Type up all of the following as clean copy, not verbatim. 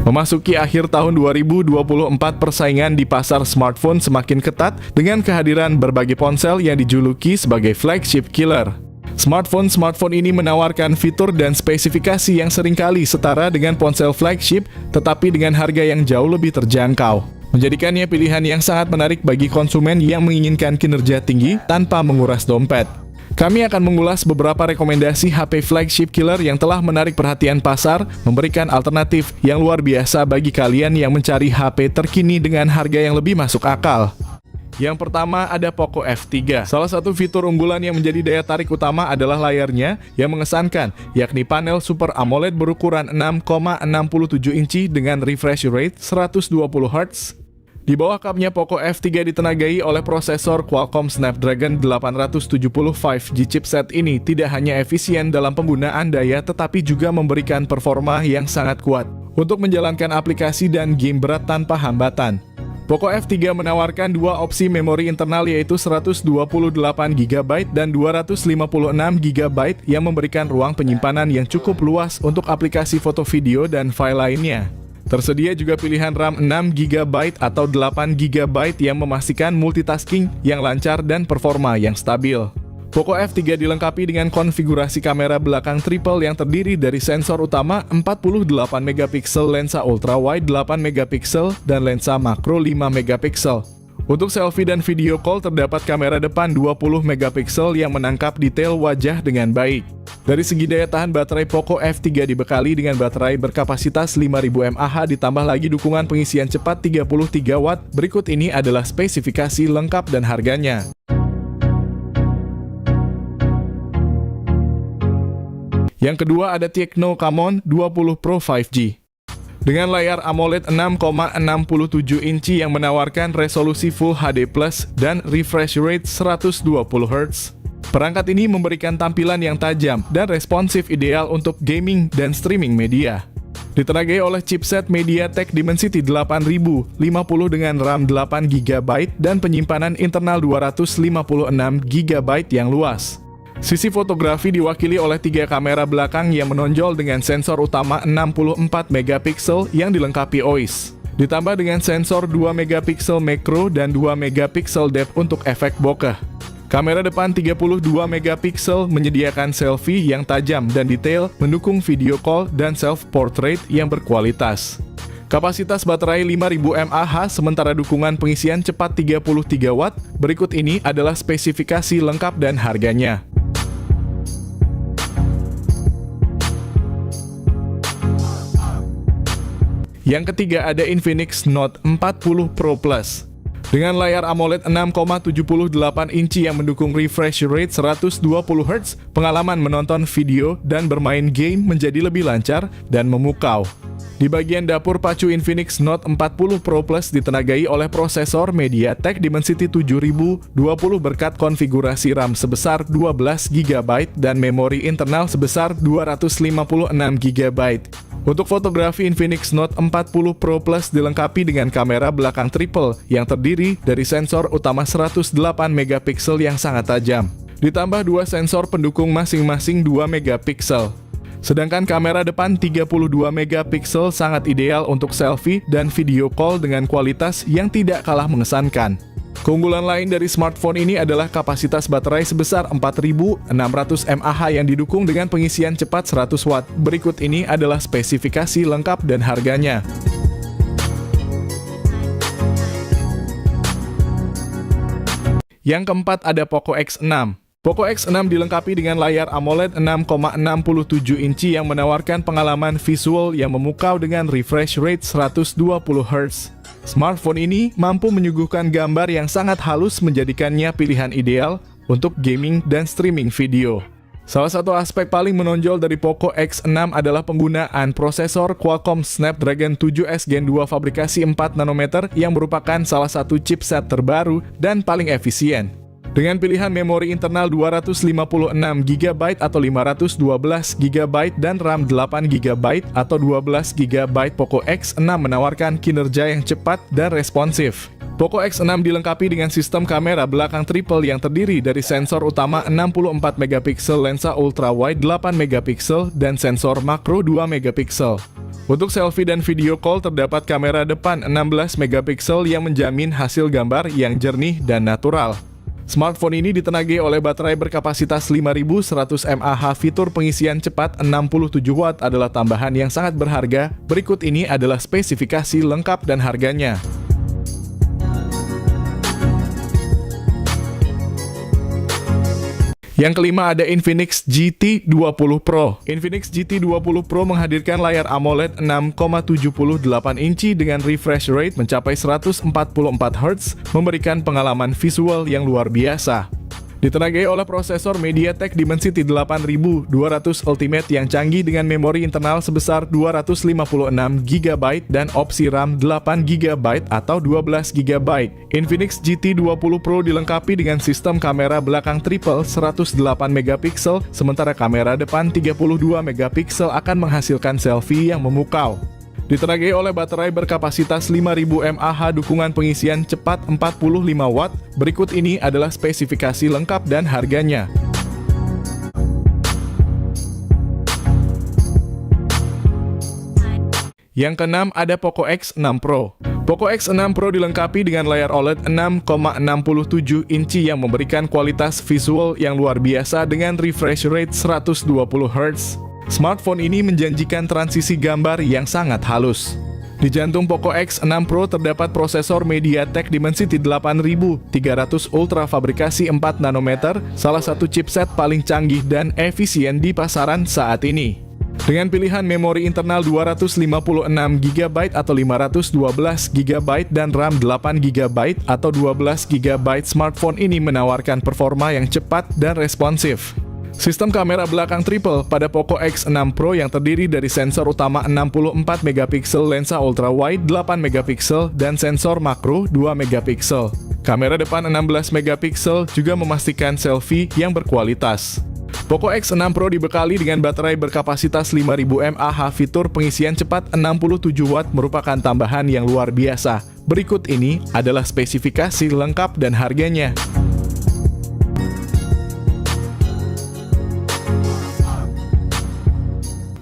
Memasuki akhir tahun 2024, persaingan di pasar smartphone semakin ketat dengan kehadiran berbagai ponsel yang dijuluki sebagai flagship killer. Smartphone ini menawarkan fitur dan spesifikasi yang seringkali setara dengan ponsel flagship, tetapi dengan harga yang jauh lebih terjangkau, menjadikannya pilihan yang sangat menarik bagi konsumen yang menginginkan kinerja tinggi tanpa menguras dompet. Kami akan mengulas beberapa rekomendasi HP flagship killer yang telah menarik perhatian pasar, memberikan alternatif yang luar biasa bagi kalian yang mencari HP terkini dengan harga yang lebih masuk akal. Yang pertama ada Poco F3. Salah satu fitur unggulan yang menjadi daya tarik utama adalah layarnya yang mengesankan, yakni panel Super AMOLED berukuran 6,67 inci dengan refresh rate 120Hz. Di bawah kapnya Poco F3 ditenagai oleh prosesor Qualcomm Snapdragon 875 5G. Chipset ini tidak hanya efisien dalam penggunaan daya tetapi juga memberikan performa yang sangat kuat untuk menjalankan aplikasi dan game berat tanpa hambatan. Poco F3 menawarkan dua opsi memori internal yaitu 128GB dan 256GB yang memberikan ruang penyimpanan yang cukup luas untuk aplikasi foto, video, dan file lainnya. Tersedia juga pilihan RAM 6GB atau 8GB yang memastikan multitasking yang lancar dan performa yang stabil. Poco F3 dilengkapi dengan konfigurasi kamera belakang triple yang terdiri dari sensor utama 48MP, lensa ultrawide 8MP, dan lensa makro 5MP. Untuk selfie dan video call terdapat kamera depan 20MP yang menangkap detail wajah dengan baik. Dari segi daya tahan baterai, Poco F3 dibekali dengan baterai berkapasitas 5000 mAh ditambah lagi dukungan pengisian cepat 33W. Berikut ini adalah spesifikasi lengkap dan harganya. Yang kedua ada Tecno Camon 20 Pro 5G. Dengan layar AMOLED 6,67 inci yang menawarkan resolusi Full HD Plus dan refresh rate 120Hz. Perangkat ini memberikan tampilan yang tajam dan responsif ideal untuk gaming dan streaming media. Ditenagai oleh chipset MediaTek Dimensity 8050 dengan RAM 8GB dan penyimpanan internal 256GB yang luas. Sisi fotografi diwakili oleh 3 kamera belakang yang menonjol dengan sensor utama 64MP yang dilengkapi OIS. Ditambah dengan sensor 2MP makro dan 2MP depth untuk efek bokeh. Kamera depan 32MP menyediakan selfie yang tajam dan detail, mendukung video call dan self-portrait yang berkualitas. Kapasitas baterai 5000 mAh sementara dukungan pengisian cepat 33W. Berikut ini adalah spesifikasi lengkap dan harganya. Yang ketiga ada Infinix Note 40 Pro Plus. Dengan layar AMOLED 6,78 inci yang mendukung refresh rate 120Hz, pengalaman menonton video dan bermain game menjadi lebih lancar dan memukau. Di bagian dapur pacu, Infinix Note 40 Pro Plus ditenagai oleh prosesor MediaTek Dimensity 7020 berkat konfigurasi RAM sebesar 12GB dan memori internal sebesar 256GB. Untuk fotografi, Infinix Note 40 Pro Plus dilengkapi dengan kamera belakang triple yang terdiri dari sensor utama 108MP yang sangat tajam, ditambah 2 sensor pendukung masing-masing 2MP. Sedangkan kamera depan 32MP sangat ideal untuk selfie dan video call dengan kualitas yang tidak kalah mengesankan. Keunggulan lain dari smartphone ini adalah kapasitas baterai sebesar 4600 mAh yang didukung dengan pengisian cepat 100W. Berikut ini adalah spesifikasi lengkap dan harganya. Yang keempat ada Poco X6. Poco X6 dilengkapi dengan layar AMOLED 6,67 inci yang menawarkan pengalaman visual yang memukau dengan refresh rate 120Hz. Smartphone ini mampu menyuguhkan gambar yang sangat halus menjadikannya pilihan ideal untuk gaming dan streaming video. Salah satu aspek paling menonjol dari Poco X6 adalah penggunaan prosesor Qualcomm Snapdragon 7S Gen 2 fabrikasi 4nm yang merupakan salah satu chipset terbaru dan paling efisien. Dengan pilihan memori internal 256GB atau 512GB dan RAM 8GB atau 12GB, Poco X6 menawarkan kinerja yang cepat dan responsif. Poco X6 dilengkapi dengan sistem kamera belakang triple yang terdiri dari sensor utama 64 megapiksel, lensa ultra wide 8 megapiksel, dan sensor makro 2 megapiksel. Untuk selfie dan video call terdapat kamera depan 16 megapiksel yang menjamin hasil gambar yang jernih dan natural. Smartphone ini ditenagai oleh baterai berkapasitas 5100 mAh. Fitur pengisian cepat 67 Watt adalah tambahan yang sangat berharga. Berikut ini adalah spesifikasi lengkap dan harganya. Yang kelima ada Infinix GT 20 Pro. Infinix GT 20 Pro menghadirkan layar AMOLED 6,78 inci dengan refresh rate mencapai 144 Hz, memberikan pengalaman visual yang luar biasa. Ditenagai oleh prosesor MediaTek Dimensity 8200 Ultimate yang canggih dengan memori internal sebesar 256 GB dan opsi RAM 8 GB atau 12 GB. Infinix GT 20 Pro dilengkapi dengan sistem kamera belakang triple 108 megapiksel, sementara kamera depan 32 megapiksel akan menghasilkan selfie yang memukau. Ditenagai oleh baterai berkapasitas 5000 mAh, dukungan pengisian cepat 45 Watt. Berikut ini adalah spesifikasi lengkap dan harganya. Yang keenam ada Poco X6 Pro. Poco X6 Pro dilengkapi dengan layar OLED 6,67 inci yang memberikan kualitas visual yang luar biasa dengan refresh rate 120 Hz. Smartphone ini menjanjikan transisi gambar yang sangat halus. Di jantung Poco X6 Pro terdapat prosesor MediaTek Dimensity 8300 Ultra fabrikasi 4 nanometer, salah satu chipset paling canggih dan efisien di pasaran saat ini. Dengan pilihan memori internal 256 GB atau 512 GB dan RAM 8 GB atau 12 GB, smartphone ini menawarkan performa yang cepat dan responsif. Sistem kamera belakang triple pada Poco X6 Pro yang terdiri dari sensor utama 64 megapiksel, lensa ultra wide 8 megapiksel, dan sensor makro 2 megapiksel. Kamera depan 16 megapiksel juga memastikan selfie yang berkualitas. Poco X6 Pro dibekali dengan baterai berkapasitas 5000 mAh. Fitur pengisian cepat 67 Watt merupakan tambahan yang luar biasa. Berikut ini adalah spesifikasi lengkap dan harganya.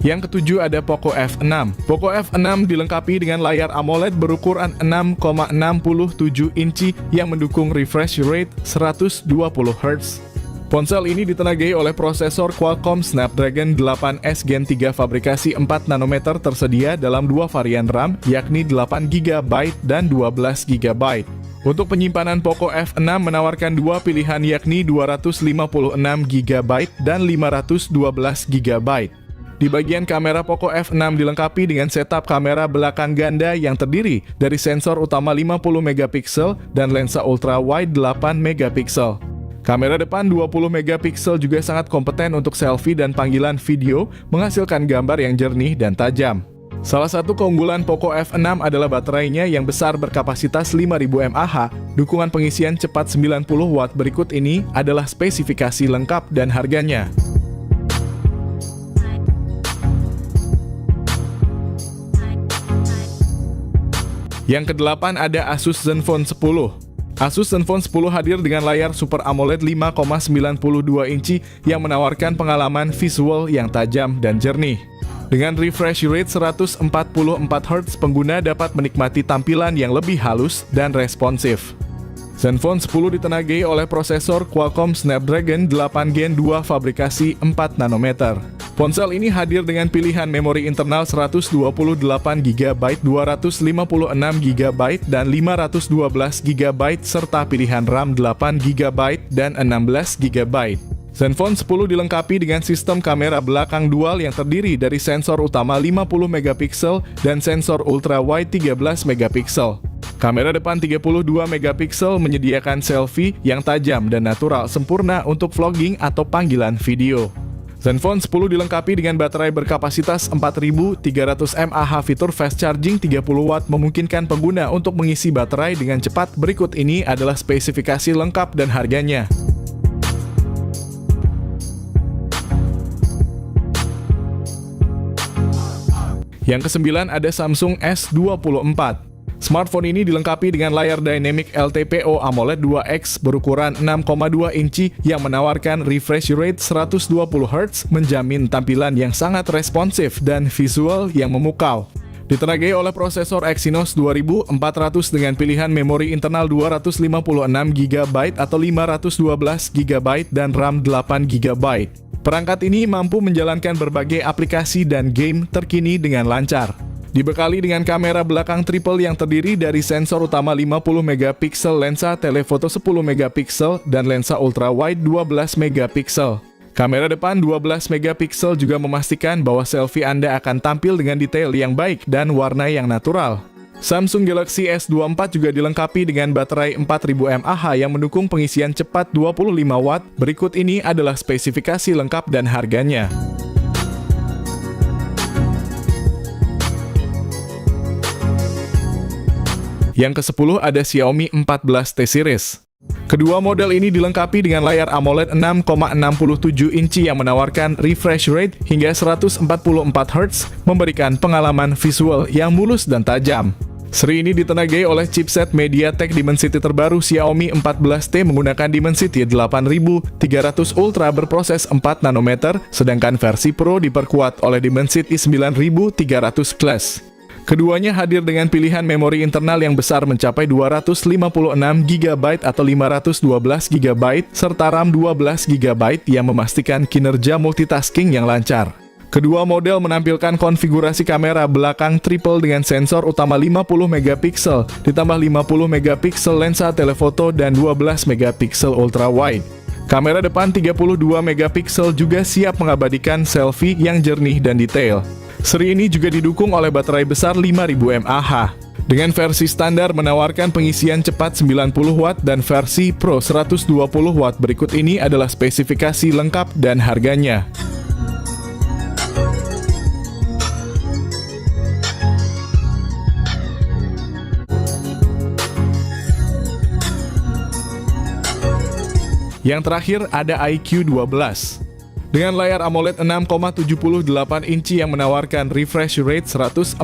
Yang ketujuh ada Poco F6. Poco F6 dilengkapi dengan layar AMOLED berukuran 6,67 inci yang mendukung refresh rate 120 Hz. Ponsel ini ditenagai oleh prosesor Qualcomm Snapdragon 8S Gen 3 fabrikasi 4 nanometer, tersedia dalam dua varian RAM, yakni 8 GB dan 12 GB. Untuk penyimpanan Poco F6 menawarkan dua pilihan, yakni 256 GB dan 512 GB. Di bagian kamera, Poco F6 dilengkapi dengan setup kamera belakang ganda yang terdiri dari sensor utama 50 megapiksel dan lensa ultra wide 8 megapiksel. Kamera depan 20 megapiksel juga sangat kompeten untuk selfie dan panggilan video, menghasilkan gambar yang jernih dan tajam. Salah satu keunggulan Poco F6 adalah baterainya yang besar berkapasitas 5000 mAh, dukungan pengisian cepat 90 Watt. Berikut ini adalah spesifikasi lengkap dan harganya. Yang kedelapan ada Asus Zenfone 10. Asus Zenfone 10 hadir dengan layar Super AMOLED 5,92 inci yang menawarkan pengalaman visual yang tajam dan jernih. Dengan refresh rate 144 Hz, pengguna dapat menikmati tampilan yang lebih halus dan responsif. Zenfone 10 ditenagai oleh prosesor Qualcomm Snapdragon 8 Gen 2 fabrikasi 4 nanometer. Ponsel ini hadir dengan pilihan memori internal 128 GB, 256 GB, dan 512 GB, serta pilihan RAM 8 GB dan 16 GB. Zenfone 10 dilengkapi dengan sistem kamera belakang dual yang terdiri dari sensor utama 50 megapiksel dan sensor ultra wide 13 megapiksel. Kamera depan 32 megapiksel menyediakan selfie yang tajam dan natural, sempurna untuk vlogging atau panggilan video. Zenfone 10 dilengkapi dengan baterai berkapasitas 4300 mAh. Fitur fast charging 30 Watt memungkinkan pengguna untuk mengisi baterai dengan cepat. Berikut ini adalah spesifikasi lengkap dan harganya. Yang kesembilan ada Samsung S24. Smartphone ini dilengkapi dengan layar Dynamic LTPO AMOLED 2X berukuran 6,2 inci yang menawarkan refresh rate 120 Hz, menjamin tampilan yang sangat responsif dan visual yang memukau. Ditenagai oleh prosesor Exynos 2400 dengan pilihan memori internal 256 GB atau 512 GB dan RAM 8 GB. Perangkat ini mampu menjalankan berbagai aplikasi dan game terkini dengan lancar. Dibekali dengan kamera belakang triple yang terdiri dari sensor utama 50 MP, lensa telefoto 10 MP, dan lensa ultrawide 12 MP. Kamera depan 12 MP juga memastikan bahwa selfie Anda akan tampil dengan detail yang baik dan warna yang natural. Samsung Galaxy S24 juga dilengkapi dengan baterai 4000 mAh yang mendukung pengisian cepat 25 Watt. Berikut ini adalah spesifikasi lengkap dan harganya. Yang ke-10 ada Xiaomi 14T Series. Kedua model ini dilengkapi dengan layar AMOLED 6,67 inci yang menawarkan refresh rate hingga 144 Hz, memberikan pengalaman visual yang mulus dan tajam. Seri ini ditenagai oleh chipset MediaTek Dimensity terbaru Xiaomi 14T menggunakan Dimensity 8300 Ultra berproses 4 nanometer, sedangkan versi Pro diperkuat oleh Dimensity 9300 Class. Keduanya hadir dengan pilihan memori internal yang besar mencapai 256 GB atau 512 GB serta RAM 12 GB yang memastikan kinerja multitasking yang lancar. Kedua model menampilkan konfigurasi kamera belakang triple dengan sensor utama 50 MP, ditambah 50 MP lensa telefoto dan 12 MP ultrawide. Kamera depan 32 MP juga siap mengabadikan selfie yang jernih dan detail. Seri ini juga didukung oleh baterai besar 5000 mAh. Dengan versi standar menawarkan pengisian cepat 90 Watt dan versi Pro 120 Watt. Berikut ini adalah spesifikasi lengkap dan harganya. Yang terakhir ada iQOO 12. Dengan layar AMOLED 6,78 inci yang menawarkan refresh rate 144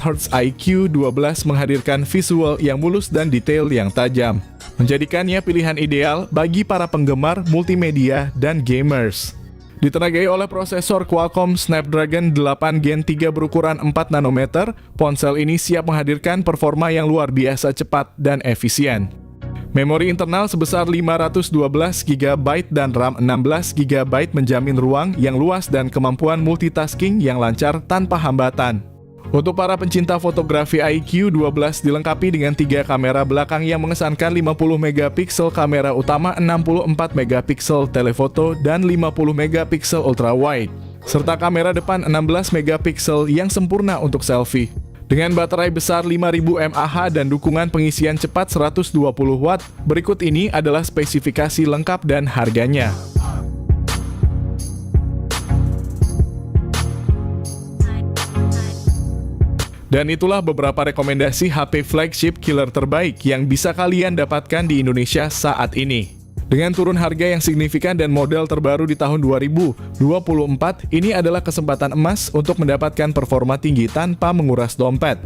Hz, iQOO 12 menghadirkan visual yang mulus dan detail yang tajam, menjadikannya pilihan ideal bagi para penggemar multimedia dan gamers. Ditenagai oleh prosesor Qualcomm Snapdragon 8 Gen 3 berukuran 4 nanometer, ponsel ini siap menghadirkan performa yang luar biasa cepat dan efisien. Memori internal sebesar 512 GB dan RAM 16 GB menjamin ruang yang luas dan kemampuan multitasking yang lancar tanpa hambatan. Untuk para pencinta fotografi, iQOO 12 dilengkapi dengan 3 kamera belakang yang mengesankan 50 MP kamera utama, 64 MP telefoto, dan 50 MP ultrawide, serta kamera depan 16 MP yang sempurna untuk selfie. Dengan baterai besar 5000 mAh dan dukungan pengisian cepat 120 Watt, berikut ini adalah spesifikasi lengkap dan harganya. Dan itulah beberapa rekomendasi HP flagship killer terbaik yang bisa kalian dapatkan di Indonesia saat ini. Dengan turun harga yang signifikan dan model terbaru di tahun 2024, ini adalah kesempatan emas untuk mendapatkan performa tinggi tanpa menguras dompet.